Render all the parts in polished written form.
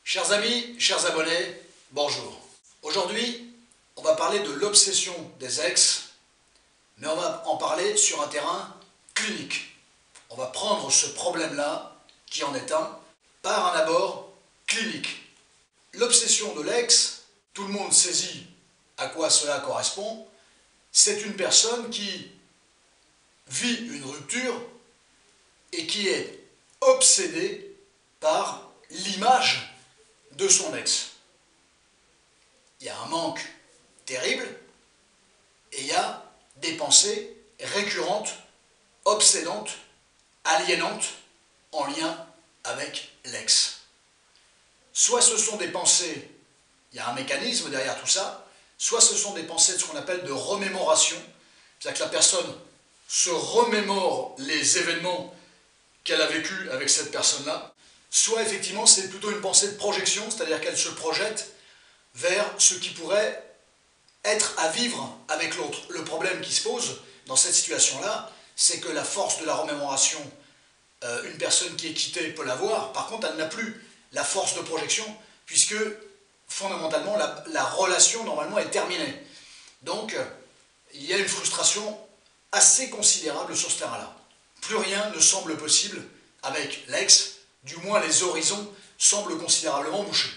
Chers amis, chers abonnés, bonjour. Aujourd'hui, on va parler de l'obsession des ex, mais on va en parler sur un terrain clinique. On va prendre ce problème-là, qui en est un, par un abord clinique. L'obsession de l'ex, tout le monde saisit à quoi cela correspond, c'est une personne qui vit une rupture et qui est obsédée par l'image de son ex. Il y a un manque terrible et il y a des pensées récurrentes, obsédantes, aliénantes en lien avec l'ex. Soit ce sont des pensées, il y a un mécanisme derrière tout ça, soit ce sont des pensées de ce qu'on appelle de remémoration, c'est-à-dire que la personne se remémore les événements qu'elle a vécus avec cette personne-là, soit effectivement c'est plutôt une pensée de projection, c'est-à-dire qu'elle se projette vers ce qui pourrait être à vivre avec l'autre. Le problème qui se pose dans cette situation-là, c'est que la force de la remémoration, une personne qui est quittée peut l'avoir, par contre elle n'a plus la force de projection, puisque fondamentalement la relation normalement est terminée. Donc il y a une frustration assez considérable sur ce terrain-là. Plus rien ne semble possible avec l'ex, du moins les horizons semblent considérablement bouchés.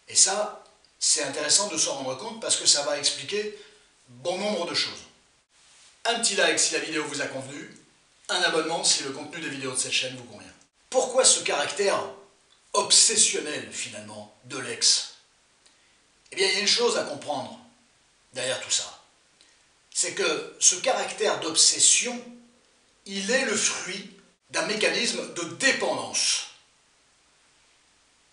Et ça, c'est intéressant de s'en rendre compte parce que ça va expliquer bon nombre de choses. Un petit like si la vidéo vous a convenu, un abonnement si le contenu des vidéos de cette chaîne vous convient. Pourquoi ce caractère obsessionnel finalement de l'ex? Eh bien, il y a une chose à comprendre derrière tout ça. C'est que ce caractère d'obsession, il est le fruit d'un mécanisme de dépendance.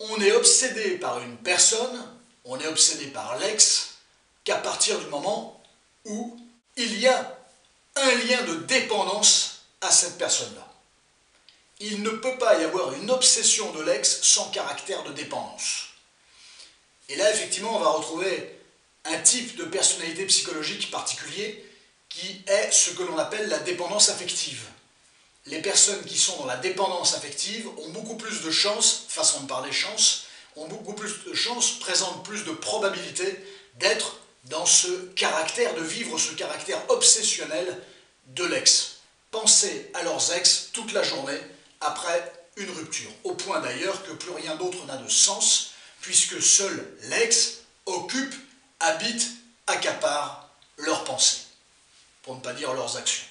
On est obsédé par une personne, on est obsédé par l'ex, qu'à partir du moment où il y a un lien de dépendance à cette personne-là. Il ne peut pas y avoir une obsession de l'ex sans caractère de dépendance. Et là, effectivement, on va retrouver un type de personnalité psychologique particulier qui est ce que l'on appelle la dépendance affective. Les personnes qui sont dans la dépendance affective ont beaucoup plus de chances, façon de parler chance, ont beaucoup plus de chances, présentent plus de probabilités d'être dans ce caractère, de vivre ce caractère obsessionnel de l'ex. Penser à leurs ex toute la journée après une rupture, au point d'ailleurs que plus rien d'autre n'a de sens, puisque seul l'ex occupe, habite, accapare leurs pensées, pour ne pas dire leurs actions.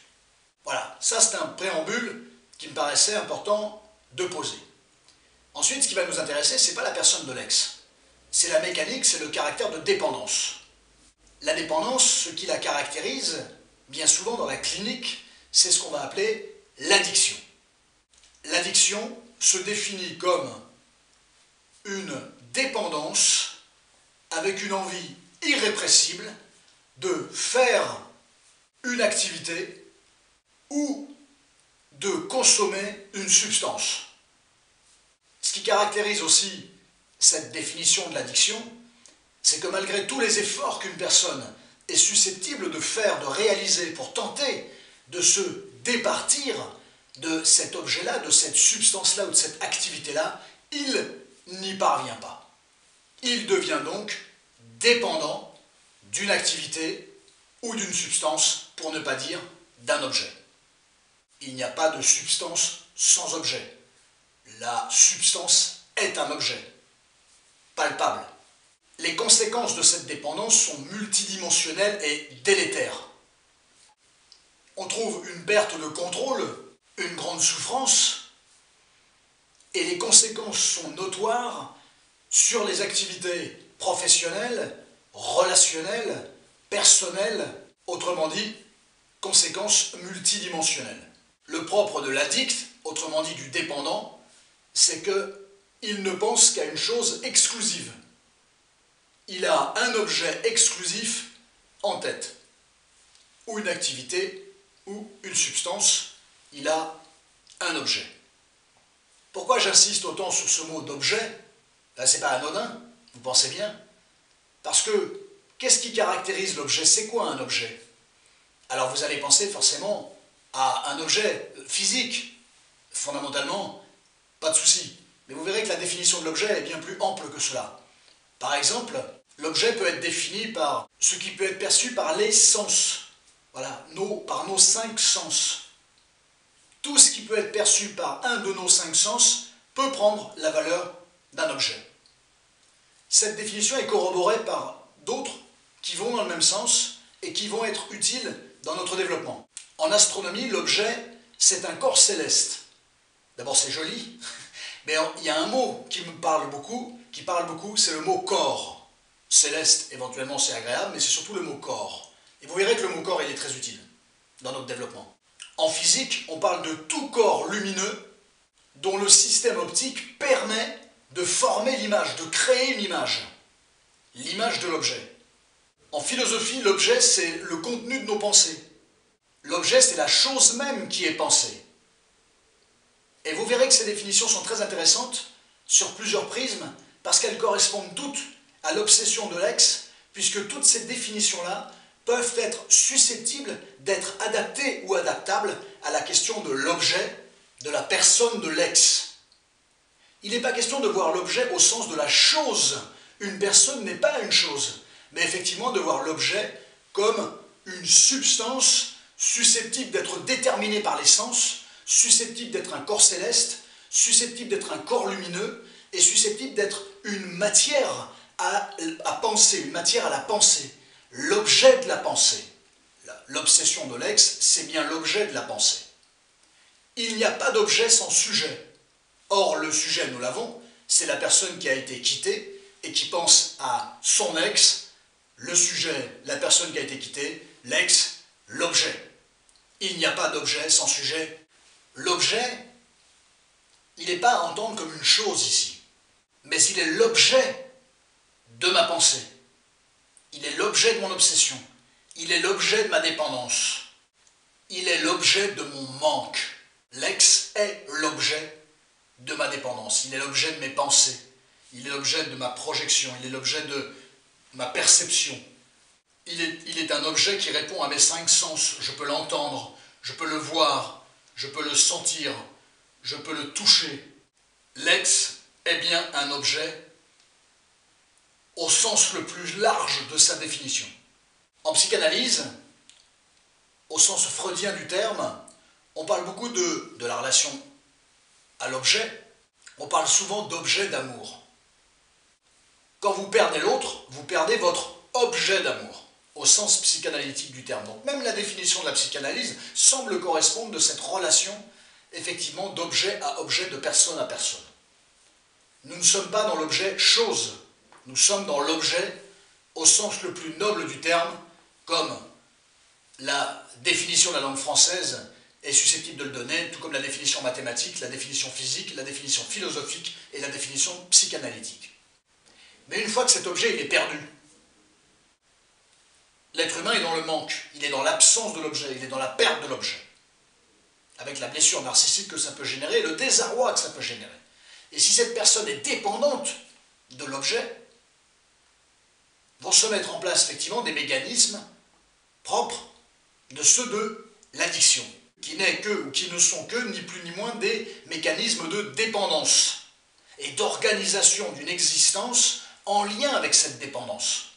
Voilà, ça c'est un préambule qui me paraissait important de poser. Ensuite, ce qui va nous intéresser, ce n'est pas la personne de l'ex, c'est la mécanique, c'est le caractère de dépendance. La dépendance, ce qui la caractérise, bien souvent dans la clinique, c'est ce qu'on va appeler l'addiction. L'addiction se définit comme une dépendance avec une envie irrépressible de faire une activité ou de consommer une substance. Ce qui caractérise aussi cette définition de l'addiction, c'est que malgré tous les efforts qu'une personne est susceptible de faire, de réaliser pour tenter de se départir de cet objet-là, de cette substance-là ou de cette activité-là, il n'y parvient pas. Il devient donc dépendant d'une activité ou d'une substance, pour ne pas dire d'un objet. Il n'y a pas de substance sans objet. La substance est un objet, palpable. Les conséquences de cette dépendance sont multidimensionnelles et délétères. On trouve une perte de contrôle, une grande souffrance, et les conséquences sont notoires sur les activités professionnelles, relationnelles, personnelles, autrement dit, conséquences multidimensionnelles. Le propre de l'addict, autrement dit du dépendant, c'est qu'il ne pense qu'à une chose exclusive. Il a un objet exclusif en tête, ou une activité, ou une substance, il a un objet. Pourquoi j'insiste autant sur ce mot d'objet? Là, c'est pas anodin, vous pensez bien. Parce que, qu'est-ce qui caractérise l'objet? C'est quoi un objet? Alors vous allez penser forcément à un objet physique, fondamentalement, pas de souci. Mais vous verrez que la définition de l'objet est bien plus ample que cela. Par exemple, l'objet peut être défini par ce qui peut être perçu par les sens. Voilà, par nos 5 sens. Tout ce qui peut être perçu par un de nos 5 sens peut prendre la valeur d'un objet. Cette définition est corroborée par d'autres qui vont dans le même sens et qui vont être utiles dans notre développement. En astronomie, l'objet, c'est un corps céleste. D'abord, c'est joli, mais il y a un mot qui parle beaucoup, c'est le mot corps. Céleste, éventuellement, c'est agréable, mais c'est surtout le mot corps. Et vous verrez que le mot corps, il est très utile dans notre développement. En physique, on parle de tout corps lumineux dont le système optique permet de former l'image, de créer une image, l'image de l'objet. En philosophie, l'objet, c'est le contenu de nos pensées. L'objet, c'est la chose même qui est pensée. Et vous verrez que ces définitions sont très intéressantes sur plusieurs prismes, parce qu'elles correspondent toutes à l'obsession de l'ex, puisque toutes ces définitions-là peuvent être susceptibles d'être adaptées ou adaptables à la question de l'objet, de la personne de l'ex. Il n'est pas question de voir l'objet au sens de la chose. Une personne n'est pas une chose, mais effectivement de voir l'objet comme une substance susceptible d'être déterminée par les sens, susceptible d'être un corps céleste, susceptible d'être un corps lumineux, et susceptible d'être une matière à penser, une matière à la pensée, l'objet de la pensée. L'obsession de l'ex, c'est bien l'objet de la pensée. Il n'y a pas d'objet sans sujet. Or, le sujet, nous l'avons, c'est la personne qui a été quittée et qui pense à son ex, le sujet, la personne qui a été quittée, l'ex, l'objet. Il n'y a pas d'objet sans sujet. L'objet, il n'est pas à entendre comme une chose ici, mais il est l'objet de ma pensée. Il est l'objet de mon obsession. Il est l'objet de ma dépendance. Il est l'objet de mon manque. L'ex est l'objet de ma dépendance. Il est l'objet de mes pensées. Il est l'objet de ma projection. Il est l'objet de ma perception. Il est un objet qui répond à mes 5 sens. Je peux l'entendre, je peux le voir, je peux le sentir, je peux le toucher. L'ex est bien un objet au sens le plus large de sa définition. En psychanalyse, au sens freudien du terme, on parle beaucoup de la relation à l'objet. On parle souvent d'objet d'amour. Quand vous perdez l'autre, vous perdez votre objet d'amour, au sens psychanalytique du terme. Donc même la définition de la psychanalyse semble correspondre de cette relation, effectivement, d'objet à objet, de personne à personne. Nous ne sommes pas dans l'objet chose, nous sommes dans l'objet au sens le plus noble du terme, comme la définition de la langue française est susceptible de le donner, tout comme la définition mathématique, la définition physique, la définition philosophique et la définition psychanalytique. Mais une fois que cet objet il est perdu, l'être humain est dans le manque, il est dans l'absence de l'objet, il est dans la perte de l'objet, avec la blessure narcissique que ça peut générer, le désarroi que ça peut générer. Et si cette personne est dépendante de l'objet, vont se mettre en place effectivement des mécanismes propres de ceux de l'addiction, qui n'est que, ou qui ne sont que, ni plus ni moins, des mécanismes de dépendance et d'organisation d'une existence en lien avec cette dépendance.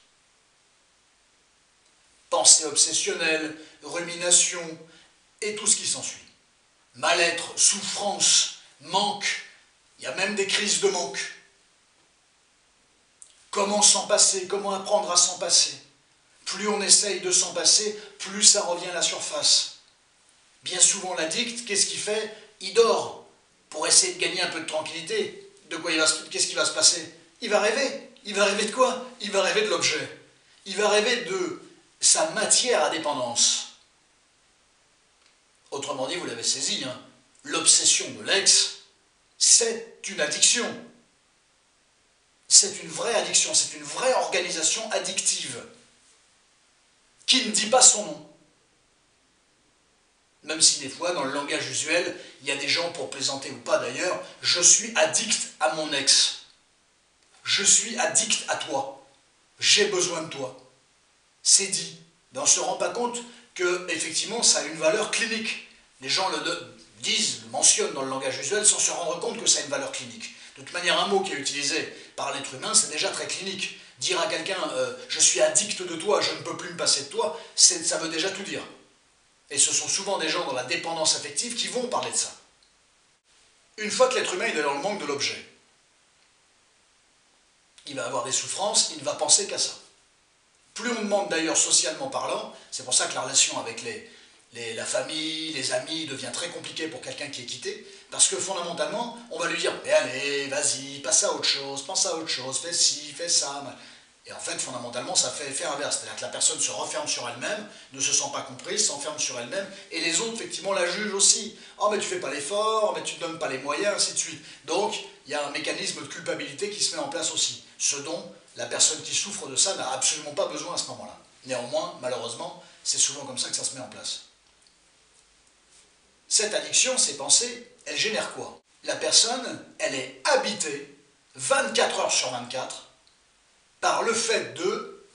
Pensée obsessionnelle, rumination et tout ce qui s'ensuit. Mal-être, souffrance, manque, il y a même des crises de manque. Comment s'en passer? Comment apprendre à s'en passer? Plus on essaye de s'en passer, plus ça revient à la surface. Bien souvent, l'addict, qu'est-ce qu'il fait? Il dort pour essayer de gagner un peu de tranquillité. Qu'est-ce qui va se passer? Il va rêver. Il va rêver de quoi? Il va rêver de l'objet. Il va rêver de sa matière à dépendance. Autrement dit, vous l'avez saisi, hein, l'obsession de l'ex, c'est une addiction. C'est une vraie addiction, c'est une vraie organisation addictive qui ne dit pas son nom. Même si des fois, dans le langage usuel, il y a des gens, pour plaisanter ou pas d'ailleurs, je suis addict à mon ex. Je suis addict à toi. J'ai besoin de toi. C'est dit. Mais on ne se rend pas compte que, effectivement, ça a une valeur clinique. Les gens le disent, le mentionnent dans le langage usuel sans se rendre compte que ça a une valeur clinique. De toute manière, un mot qui est utilisé par l'être humain, c'est déjà très clinique. Dire à quelqu'un je suis addict de toi, je ne peux plus me passer de toi, ça veut déjà tout dire. Et ce sont souvent des gens dans la dépendance affective qui vont parler de ça. Une fois que l'être humain est dans le manque de l'objet, il va avoir des souffrances, il ne va penser qu'à ça. Plus on demande d'ailleurs socialement parlant, c'est pour ça que la relation avec la famille, les amis devient très compliquée pour quelqu'un qui est quitté, parce que fondamentalement, on va lui dire « Mais allez, vas-y, passe à autre chose, pense à autre chose, fais ci, fais ça ». Et en fait, fondamentalement, ça fait l'effet inverse, c'est-à-dire que la personne se referme sur elle-même, ne se sent pas comprise, s'enferme sur elle-même, et les autres, effectivement, la jugent aussi. « Oh, mais tu fais pas l'effort, mais tu ne donnes pas les moyens, ainsi de suite. » Donc, il y a un mécanisme de culpabilité qui se met en place aussi, ce dont la personne qui souffre de ça n'a absolument pas besoin à ce moment-là. Néanmoins, malheureusement, c'est souvent comme ça que ça se met en place. Cette addiction, ces pensées, elles génèrent quoi? La personne, elle est habitée 24 heures sur 24 par le fait de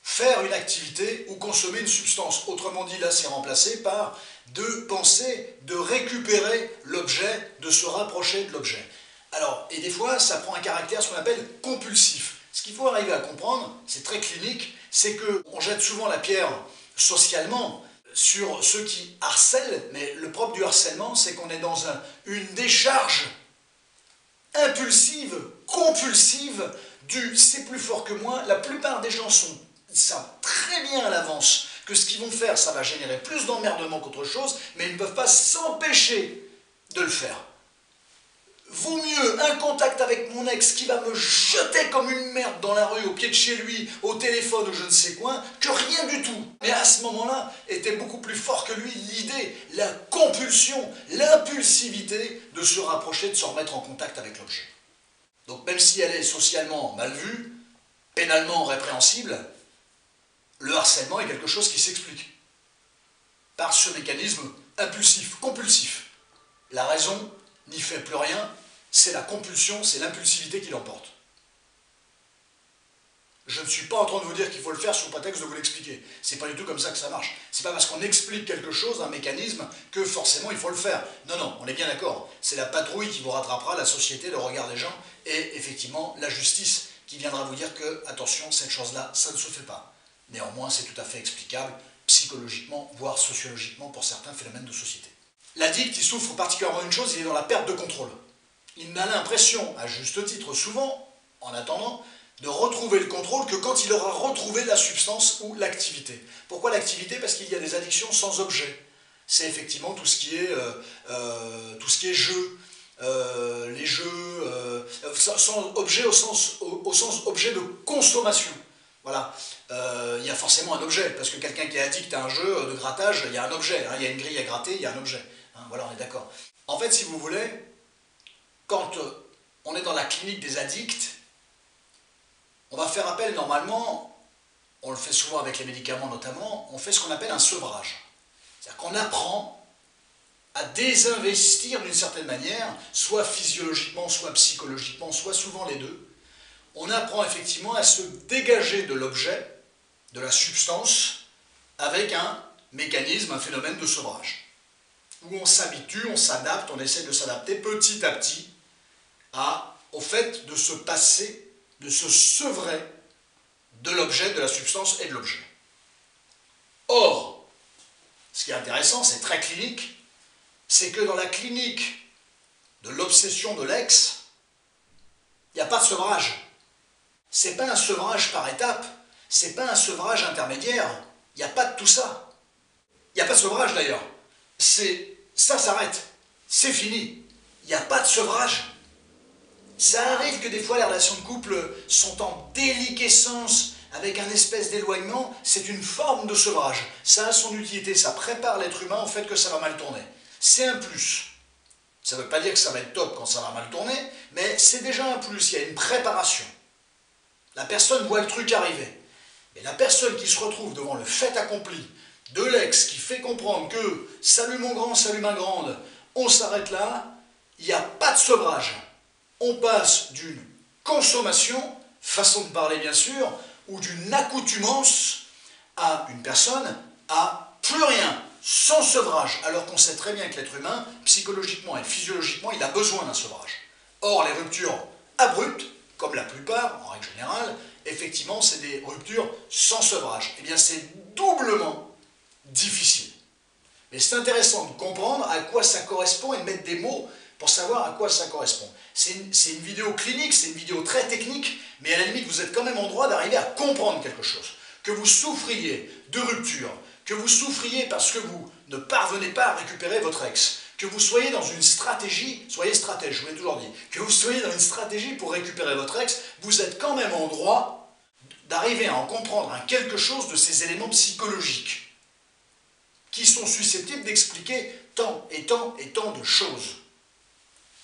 faire une activité ou consommer une substance. Autrement dit, là, c'est remplacé par de penser, de récupérer l'objet, de se rapprocher de l'objet. Alors, et des fois, ça prend un caractère, ce qu'on appelle compulsif. Ce qu'il faut arriver à comprendre, c'est très clinique, c'est qu'on jette souvent la pierre socialement sur ceux qui harcèlent, mais le propre du harcèlement, c'est qu'on est dans une décharge impulsive, compulsive, du « c'est plus fort que moi ». La plupart des gens savent très bien à l'avance que ce qu'ils vont faire, ça va générer plus d'emmerdement qu'autre chose, mais ils ne peuvent pas s'empêcher de le faire. Vaut mieux un contact avec mon ex qui va me jeter comme une merde dans la rue, au pied de chez lui, au téléphone ou je ne sais quoi, que rien du tout. Mais à ce moment-là, était beaucoup plus fort que lui l'idée, la compulsion, l'impulsivité de se rapprocher, de se remettre en contact avec l'objet. Donc même si elle est socialement mal vue, pénalement répréhensible, le harcèlement est quelque chose qui s'explique par ce mécanisme impulsif, compulsif. La raison n'y fait plus rien, c'est la compulsion, c'est l'impulsivité qui l'emporte. Je ne suis pas en train de vous dire qu'il faut le faire sous prétexte de vous l'expliquer. C'est pas du tout comme ça que ça marche. C'est pas parce qu'on explique quelque chose, un mécanisme, que forcément il faut le faire. Non, non, on est bien d'accord. C'est la patrouille qui vous rattrapera, la société, le regard des gens, et effectivement la justice qui viendra vous dire que, attention, cette chose-là, ça ne se fait pas. Néanmoins, c'est tout à fait explicable, psychologiquement, voire sociologiquement, pour certains phénomènes de société. L'addict, il souffre particulièrement d'une chose, il est dans la perte de contrôle. Il n'a l'impression, à juste titre souvent, en attendant, de retrouver le contrôle que quand il aura retrouvé la substance ou l'activité. Pourquoi l'activité? Parce qu'il y a des addictions sans objet. C'est effectivement tout ce qui est jeu, les jeux, sans objet au sens objet de consommation. Voilà, il y a forcément un objet, parce que quelqu'un qui est addict à un jeu de grattage, il y a un objet, hein, il y a une grille à gratter, il y a un objet. Hein, voilà, on est d'accord. En fait, si vous voulez, quand on est dans la clinique des addicts, on va faire appel normalement, on le fait souvent avec les médicaments notamment, on fait ce qu'on appelle un sevrage. C'est-à-dire qu'on apprend à désinvestir d'une certaine manière, soit physiologiquement, soit psychologiquement, soit souvent les deux. On apprend effectivement à se dégager de l'objet, de la substance, avec un mécanisme, un phénomène de sevrage. Où on s'habitue, on s'adapte, on essaie de s'adapter petit à petit au fait de se passer, de se sevrer de l'objet, de la substance et de l'objet. Or, ce qui est intéressant, c'est très clinique, c'est que dans la clinique de l'obsession de l'ex, il n'y a pas de sevrage. C'est pas un sevrage par étapes, c'est pas un sevrage intermédiaire, il n'y a pas de tout ça. Il n'y a pas de sevrage d'ailleurs. Ça s'arrête, c'est fini. Il n'y a pas de sevrage. Ça arrive que des fois les relations de couple sont en déliquescence, avec un espèce d'éloignement, c'est une forme de sevrage. Ça a son utilité, ça prépare l'être humain au fait que ça va mal tourner. C'est un plus. Ça ne veut pas dire que ça va être top quand ça va mal tourner, mais c'est déjà un plus, il y a une préparation. La personne voit le truc arriver. Et la personne qui se retrouve devant le fait accompli de l'ex qui fait comprendre que « salut mon grand, salut ma grande, on s'arrête là », il n'y a pas de sevrage. On passe d'une consommation, façon de parler bien sûr, ou d'une accoutumance à une personne à plus rien, sans sevrage, alors qu'on sait très bien que l'être humain, psychologiquement et physiologiquement, il a besoin d'un sevrage. Or, les ruptures abruptes, comme la plupart, en règle générale, effectivement, c'est des ruptures sans sevrage. Eh bien, c'est doublement difficile. Mais c'est intéressant de comprendre à quoi ça correspond et de mettre des mots pour savoir à quoi ça correspond. C'est une vidéo clinique, c'est une vidéo très technique, mais à la limite, vous êtes quand même en droit d'arriver à comprendre quelque chose. Que vous souffriez de rupture, que vous souffriez parce que vous ne parvenez pas à récupérer votre ex, que vous soyez dans une stratégie, soyez stratège, je vous l'ai toujours dit, que vous soyez dans une stratégie pour récupérer votre ex, vous êtes quand même en droit d'arriver à en comprendre quelque chose de ces éléments psychologiques qui sont susceptibles d'expliquer tant et tant et tant de choses.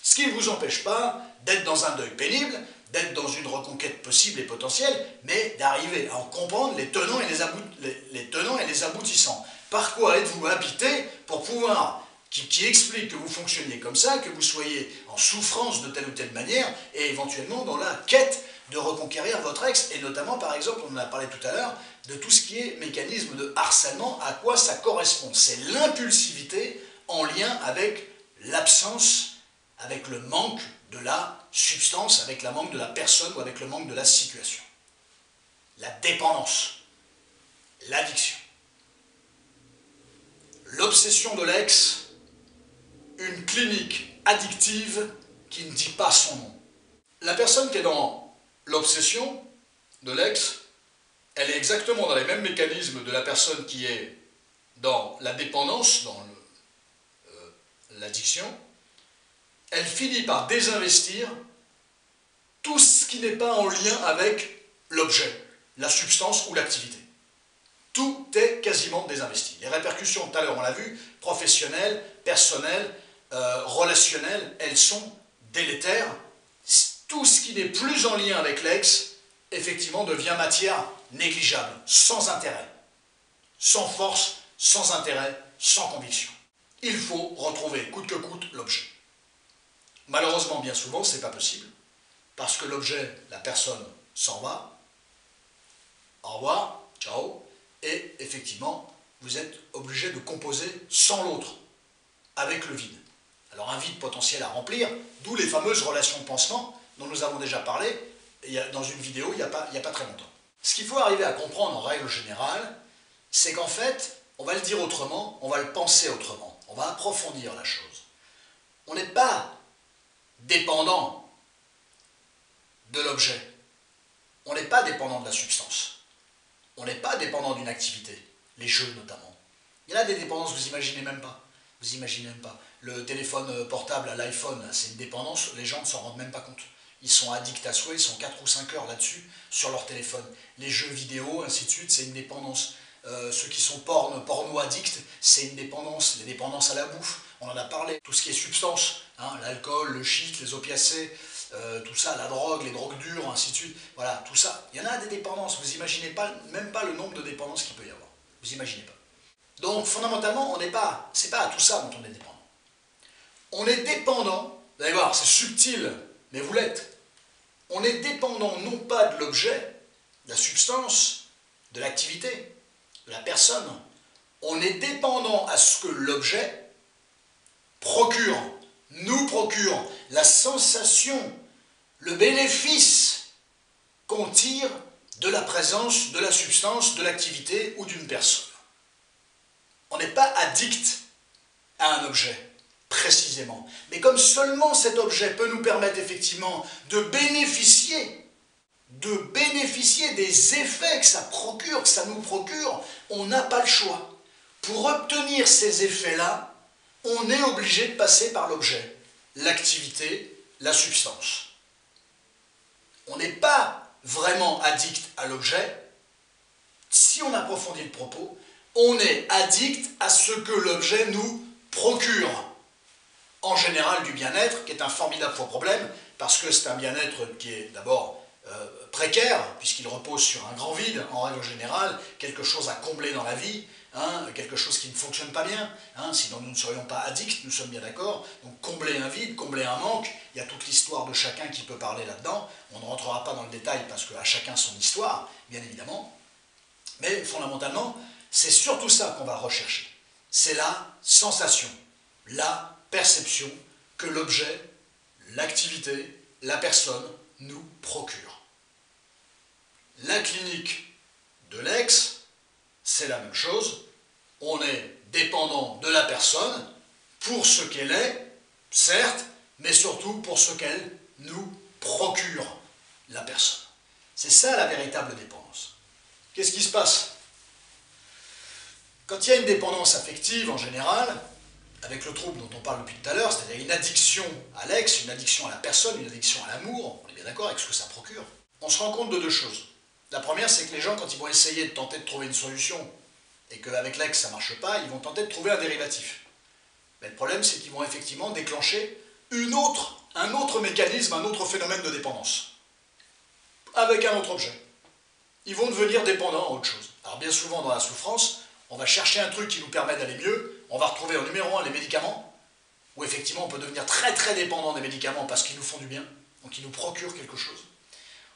Ce qui ne vous empêche pas d'être dans un deuil pénible, d'être dans une reconquête possible et potentielle, mais d'arriver à en comprendre les tenants et les aboutissants. Par quoi êtes-vous habité pour pouvoir, qui explique que vous fonctionniez comme ça, que vous soyez en souffrance de telle ou telle manière, et éventuellement dans la quête de reconquérir votre ex, et notamment, par exemple, on en a parlé tout à l'heure, de tout ce qui est mécanisme de harcèlement, à quoi ça correspond. C'est l'impulsivité en lien avec l'absence, avec le manque de la substance, avec le manque de la personne ou avec le manque de la situation. La dépendance, l'addiction. L'obsession de l'ex, une clinique addictive qui ne dit pas son nom. La personne qui est dans l'obsession de l'ex, elle est exactement dans les mêmes mécanismes de la personne qui est dans la dépendance, dans l'addiction. Elle finit par désinvestir tout ce qui n'est pas en lien avec l'objet, la substance ou l'activité. Tout est quasiment désinvesti. Les répercussions, tout à l'heure on l'a vu, professionnelles, personnelles, relationnelles, elles sont délétères. Tout ce qui n'est plus en lien avec l'ex, effectivement, devient matière négligeable, sans intérêt, sans force, sans intérêt, sans conviction. Il faut retrouver coûte que coûte l'objet. Malheureusement, bien souvent, ce n'est pas possible, parce que l'objet, la personne, s'en va, au revoir, ciao, et effectivement, vous êtes obligé de composer sans l'autre, avec le vide. Alors un vide potentiel à remplir, d'où les fameuses relations de pansement dont nous avons déjà parlé dans une vidéo il n'y a pas très longtemps. Ce qu'il faut arriver à comprendre en règle générale, c'est qu'en fait, on va le dire autrement, on va le penser autrement, on va approfondir la chose. On n'est pas dépendant de l'objet, on n'est pas dépendant de la substance, on n'est pas dépendant d'une activité, les jeux notamment. Il y en a des dépendances, vous imaginez même pas. Vous imaginez même pas. Le téléphone portable à l'iPhone, c'est une dépendance, les gens ne s'en rendent même pas compte. Ils sont addicts à souhait, ils sont 4 ou 5 heures là-dessus, sur leur téléphone. Les jeux vidéo, ainsi de suite, c'est une dépendance. Ceux qui sont porno-addicts, c'est une dépendance. Les dépendances à la bouffe, on en a parlé. Tout ce qui est substance, hein, l'alcool, le shit, les opiacés, tout ça, la drogue, les drogues dures, ainsi de suite. Voilà, tout ça. Il y en a des dépendances. Vous imaginez même pas le nombre de dépendances qu'il peut y avoir. Vous imaginez pas. Donc, fondamentalement, c'est pas à tout ça dont on est dépendant. On est dépendant, vous allez voir, c'est subtil, mais vous l'êtes. On est dépendant non pas de l'objet, de la substance, de l'activité, de la personne. On est dépendant à ce que l'objet nous procure la sensation, le bénéfice qu'on tire de la présence, de la substance, de l'activité ou d'une personne. On n'est pas addict à un objet, précisément. Mais comme seulement cet objet peut nous permettre effectivement de bénéficier des effets que ça procure, que ça nous procure, on n'a pas le choix. Pour obtenir ces effets-là, on est obligé de passer par l'objet, l'activité, la substance. On n'est pas vraiment addict à l'objet. Si on approfondit le propos, on est addict à ce que l'objet nous procure. En général du bien-être, qui est un formidable faux problème, parce que c'est un bien-être qui est d'abord précaire, puisqu'il repose sur un grand vide, en règle générale, quelque chose à combler dans la vie, hein, quelque chose qui ne fonctionne pas bien, hein, sinon nous ne serions pas addicts, nous sommes bien d'accord. Donc combler un vide, combler un manque, il y a toute l'histoire de chacun qui peut parler là-dedans, on ne rentrera pas dans le détail parce qu'à chacun son histoire, bien évidemment, mais fondamentalement, c'est surtout ça qu'on va rechercher. C'est la sensation, la perception que l'objet, l'activité, la personne nous procure. La clinique de l'ex, c'est la même chose. On est dépendant de la personne pour ce qu'elle est, certes, mais surtout pour ce qu'elle nous procure, la personne. C'est ça la véritable dépendance. Qu'est-ce qui se passe? Quand il y a une dépendance affective, en général, avec le trouble dont on parle depuis tout à l'heure, c'est-à-dire une addiction à l'ex, une addiction à la personne, une addiction à l'amour, on est bien d'accord avec ce que ça procure, on se rend compte de deux choses. La première, c'est que les gens, quand ils vont essayer de tenter de trouver une solution, et qu'avec l'ex ça ne marche pas, ils vont tenter de trouver un dérivatif. Mais le problème, c'est qu'ils vont effectivement déclencher un autre mécanisme, un autre phénomène de dépendance, avec un autre objet. Ils vont devenir dépendants à autre chose. Alors bien souvent dans la souffrance, on va chercher un truc qui nous permet d'aller mieux, on va retrouver en numéro 1 les médicaments, où effectivement on peut devenir très très dépendant des médicaments parce qu'ils nous font du bien, donc ils nous procurent quelque chose.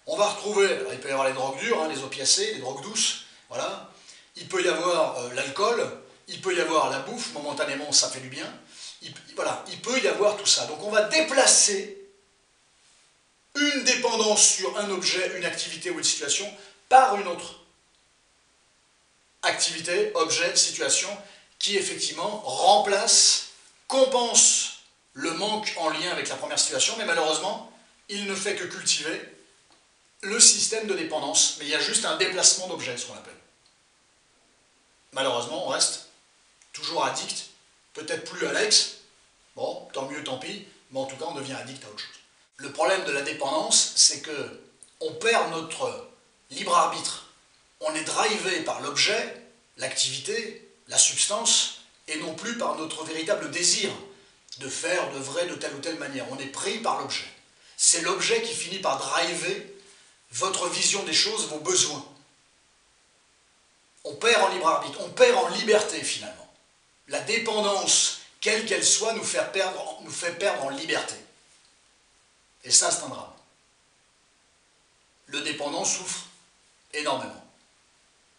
On va retrouver, alors il peut y avoir les drogues dures, les opiacés, les drogues douces, voilà. Il peut y avoir l'alcool, il peut y avoir la bouffe, momentanément ça fait du bien, voilà, il peut y avoir tout ça. Donc on va déplacer une dépendance sur un objet, une activité ou une situation par une autre activité, objet, situation, qui effectivement remplace, compense le manque en lien avec la première situation, mais malheureusement, il ne fait que cultiver le système de dépendance, mais il y a juste un déplacement d'objet, ce qu'on appelle. Malheureusement, on reste toujours addict, peut-être plus à l'ex, bon, tant mieux, tant pis, mais en tout cas, on devient addict à autre chose. Le problème de la dépendance, c'est que on perd notre libre arbitre. On est drivé par l'objet, l'activité, la substance, et non plus par notre véritable désir de faire, d'œuvrer de telle ou telle manière. On est pris par l'objet. C'est l'objet qui finit par driver votre vision des choses, vos besoins. On perd en libre arbitre, on perd en liberté finalement. La dépendance, quelle qu'elle soit, nous fait perdre en liberté. Et ça, c'est un drame. Le dépendant souffre énormément.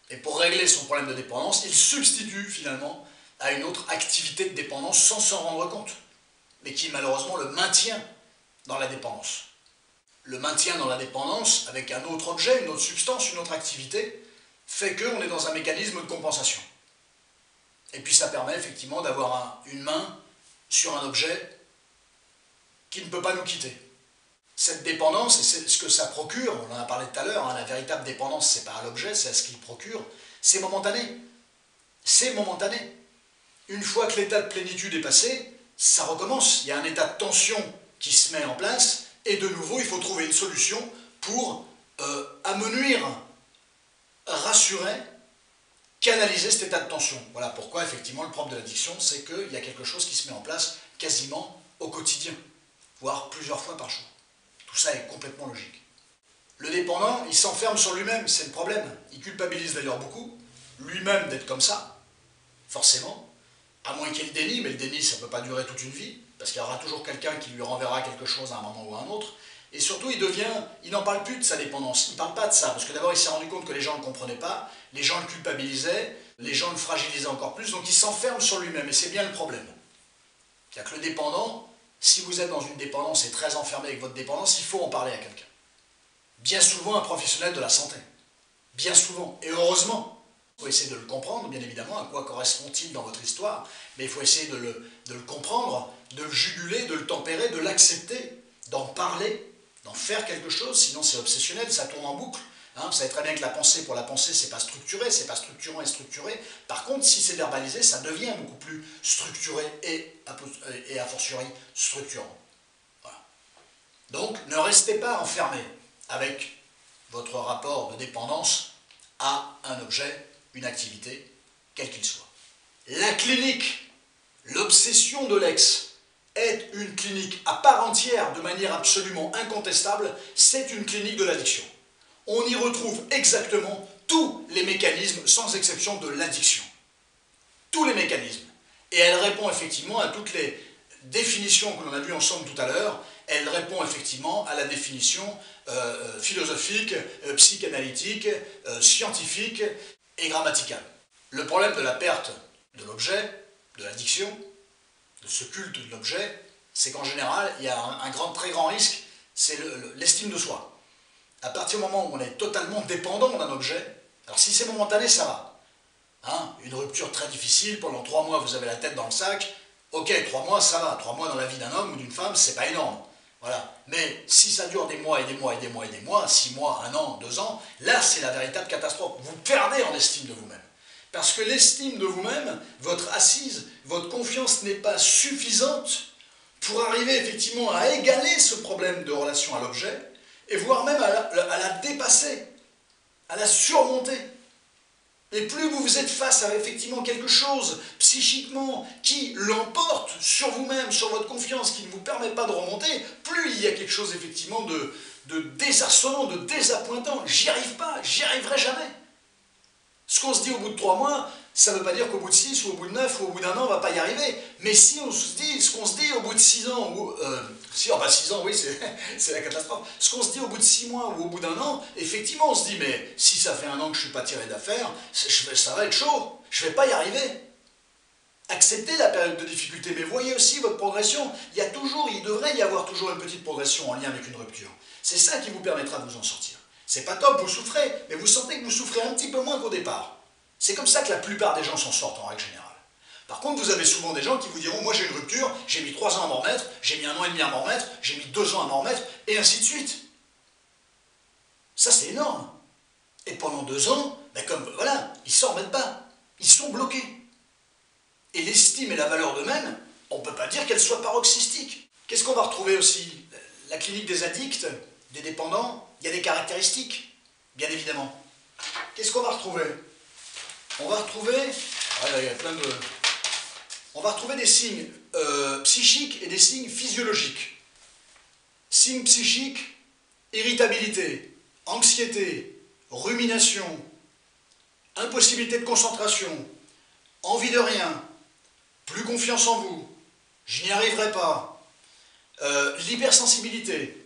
Et pour régler son problème de dépendance, il substitue finalement à une autre activité de dépendance sans s'en rendre compte, mais qui malheureusement le maintient dans la dépendance. Le maintien dans la dépendance avec un autre objet, une autre substance, une autre activité, fait qu'on est dans un mécanisme de compensation. Et puis ça permet effectivement d'avoir une main sur un objet qui ne peut pas nous quitter. Cette dépendance, et c'est ce que ça procure, on en a parlé tout à l'heure, la véritable dépendance, c'est pas à l'objet, c'est à ce qu'il procure, c'est momentané. C'est momentané. Une fois que l'état de plénitude est passé, ça recommence. Il y a un état de tension qui se met en place, et de nouveau, il faut trouver une solution pour amenuire, rassurer, canaliser cet état de tension. Voilà pourquoi, effectivement, le propre de l'addiction, c'est qu'il y a quelque chose qui se met en place quasiment au quotidien, voire plusieurs fois par jour. Tout ça est complètement logique. Le dépendant, il s'enferme sur lui-même, c'est le problème. Il culpabilise d'ailleurs beaucoup, lui-même d'être comme ça, forcément, à moins qu'il y ait le déni, mais le déni, ça ne peut pas durer toute une vie, parce qu'il y aura toujours quelqu'un qui lui renverra quelque chose à un moment ou à un autre. Et surtout, il n'en parle plus de sa dépendance, il ne parle pas de ça, parce que d'abord, il s'est rendu compte que les gens ne le comprenaient pas, les gens le culpabilisaient, les gens le fragilisaient encore plus, donc il s'enferme sur lui-même, et c'est bien le problème. C'est-à-dire que le dépendant, si vous êtes dans une dépendance et très enfermé avec votre dépendance, il faut en parler à quelqu'un. Bien souvent un professionnel de la santé. Bien souvent. Et heureusement. Il faut essayer de le comprendre, bien évidemment, à quoi correspond-il dans votre histoire, mais il faut essayer de le comprendre, de le juguler, de le tempérer, de l'accepter, d'en parler, d'en faire quelque chose, sinon c'est obsessionnel, ça tourne en boucle. Vous savez très bien que la pensée, pour la pensée, c'est pas structuré, c'est pas structurant et structuré. Par contre, si c'est verbalisé, ça devient beaucoup plus structuré et a fortiori structurant. Voilà. Donc, ne restez pas enfermé avec votre rapport de dépendance à un objet, une activité, quel qu'il soit. La clinique, l'obsession de l'ex, est une clinique à part entière, de manière absolument incontestable, c'est une clinique de l'addiction. On y retrouve exactement tous les mécanismes, sans exception de l'addiction. Tous les mécanismes. Et elle répond effectivement à toutes les définitions que l'on a vues ensemble tout à l'heure. Elle répond effectivement à la définition philosophique, psychanalytique, scientifique et grammaticale. Le problème de la perte de l'objet, de l'addiction, de ce culte de l'objet, c'est qu'en général, il y a très grand risque, c'est l'estime de soi. À partir du moment où on est totalement dépendant d'un objet, alors si c'est momentané, ça va. Hein, une rupture très difficile, pendant 3 mois vous avez la tête dans le sac, ok, 3 mois ça va, 3 mois dans la vie d'un homme ou d'une femme, c'est pas énorme. Voilà. Mais si ça dure des mois et des mois et des mois et des mois, 6 mois, 1 an, 2 ans, là c'est la véritable catastrophe. Vous perdez en estime de vous-même. Parce que l'estime de vous-même, votre assise, votre confiance n'est pas suffisante pour arriver effectivement à égaler ce problème de relation à l'objet, et voire même à la dépasser, à la surmonter. Et plus vous êtes face à effectivement quelque chose psychiquement qui l'emporte sur vous-même, sur votre confiance, qui ne vous permet pas de remonter, plus il y a quelque chose effectivement de désarçonnant, de désappointant. J'y arrive pas, j'y arriverai jamais. Ce qu'on se dit au bout de 3 mois, ça ne veut pas dire qu'au bout de 6 ou au bout de 9 ou au bout d'un an, on ne va pas y arriver. Mais si on se dit, ce qu'on se dit au bout de 6 ans, ou, 6 ans, oui, c'est la catastrophe. Ce qu'on se dit au bout de 6 mois ou au bout d'un an, effectivement, on se dit, mais si ça fait 1 an que je ne suis pas tiré d'affaire, ça va être chaud, je ne vais pas y arriver. Acceptez la période de difficulté, mais voyez aussi votre progression. Il devrait y avoir toujours une petite progression en lien avec une rupture. C'est ça qui vous permettra de vous en sortir. C'est pas top, vous souffrez, mais vous sentez que vous souffrez un petit peu moins qu'au départ. C'est comme ça que la plupart des gens s'en sortent en règle générale. Par contre, vous avez souvent des gens qui vous diront, moi j'ai une rupture, j'ai mis 3 ans à m'en remettre, j'ai mis 1 an et demi à m'en remettre, j'ai mis 2 ans à m'en remettre, et ainsi de suite. Ça c'est énorme. Et pendant 2 ans, voilà, ils s'en remettent pas. Ils sont bloqués. Et l'estime et la valeur d'eux-mêmes, on ne peut pas dire qu'elles soient paroxystiques. Qu'est-ce qu'on va retrouver aussi? La clinique des addicts, des dépendants, il y a des caractéristiques, bien évidemment. Qu'est-ce qu'on va retrouver? On va retrouver, on va retrouver des signes psychiques et des signes physiologiques. Signes psychiques, irritabilité, anxiété, rumination, impossibilité de concentration, envie de rien, plus confiance en vous, je n'y arriverai pas, l'hypersensibilité,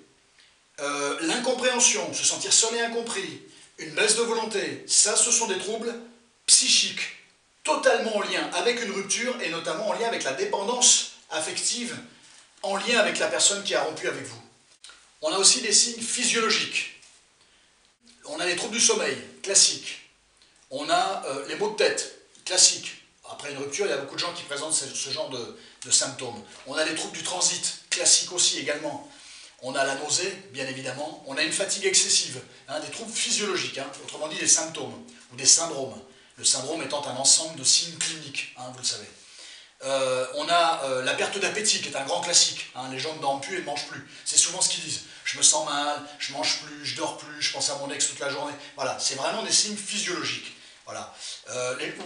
l'incompréhension, se sentir seul et incompris, une baisse de volonté, ça ce sont des troubles psychiques, totalement en lien avec une rupture et notamment en lien avec la dépendance affective, en lien avec la personne qui a rompu avec vous. On a aussi des signes physiologiques. On a les troubles du sommeil, classiques. On a les maux de tête, classiques. Après une rupture, il y a beaucoup de gens qui présentent ce genre de symptômes. On a les troubles du transit, classiques aussi également. On a la nausée, bien évidemment. On a une fatigue excessive, des troubles physiologiques, autrement dit des symptômes ou des syndromes. Le syndrome étant un ensemble de signes cliniques, vous le savez. On a la perte d'appétit, qui est un grand classique. Les gens ne dorment plus et ne mangent plus. C'est souvent ce qu'ils disent. Je me sens mal, je ne mange plus, je dors plus, je pense à mon ex toute la journée. Voilà, c'est vraiment des signes physiologiques. Voilà.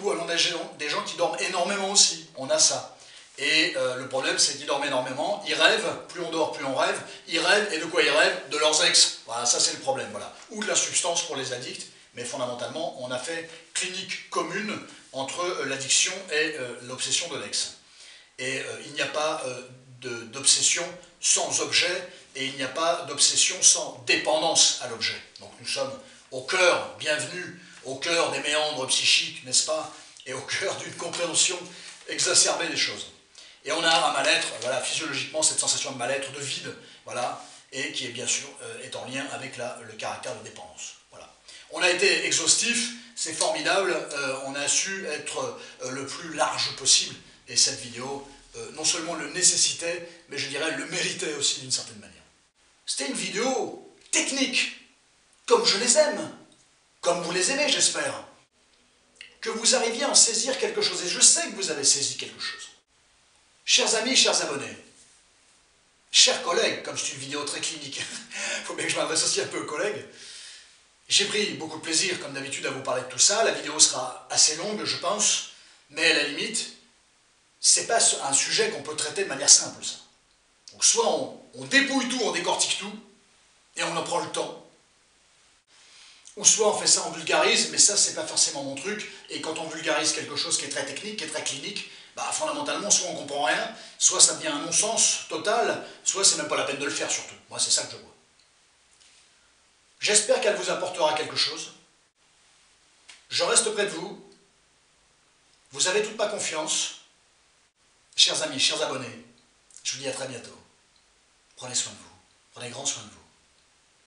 Ou on a des gens qui dorment énormément aussi. On a ça. Et le problème, c'est qu'ils dorment énormément, ils rêvent, plus on dort, plus on rêve. Ils rêvent, et de quoi ils rêvent? De leurs ex. Voilà, ça c'est le problème. Voilà. Ou de la substance pour les addicts. Mais fondamentalement, on a fait clinique commune entre l'addiction et l'obsession de l'ex. Et il n'y a pas d'obsession sans objet, et il n'y a pas d'obsession sans dépendance à l'objet. Donc nous sommes au cœur, bienvenue, au cœur des méandres psychiques, n'est-ce pas? Et au cœur d'une compréhension exacerbée des choses. Et on a un mal-être, voilà, physiologiquement, cette sensation de mal-être, de vide, voilà, et qui est bien sûr est en lien avec le caractère de dépendance. Voilà. On a été exhaustif, c'est formidable, on a su être le plus large possible, et cette vidéo, non seulement le nécessitait, mais je dirais le méritait aussi d'une certaine manière. C'était une vidéo technique, comme je les aime, comme vous les aimez, j'espère. Que vous arriviez à en saisir quelque chose, et je sais que vous avez saisi quelque chose. Chers amis, chers abonnés, chers collègues, comme c'est une vidéo très clinique, il faut bien que je m'adresse aussi un peu aux collègues, j'ai pris beaucoup de plaisir, comme d'habitude, à vous parler de tout ça. La vidéo sera assez longue, je pense, mais à la limite, c'est pas un sujet qu'on peut traiter de manière simple, ça. Donc soit on dépouille tout, on décortique tout, et on en prend le temps, ou soit on fait ça, on vulgarise, mais ça c'est pas forcément mon truc, et quand on vulgarise quelque chose qui est très technique, qui est très clinique, fondamentalement, soit on comprend rien, soit ça devient un non-sens total, soit c'est même pas la peine de le faire surtout. Moi c'est ça que je vois. J'espère qu'elle vous apportera quelque chose. Je reste près de vous. Vous avez toute ma confiance. Chers amis, chers abonnés, Je vous dis à très bientôt. Prenez soin de vous. Prenez grand soin de vous.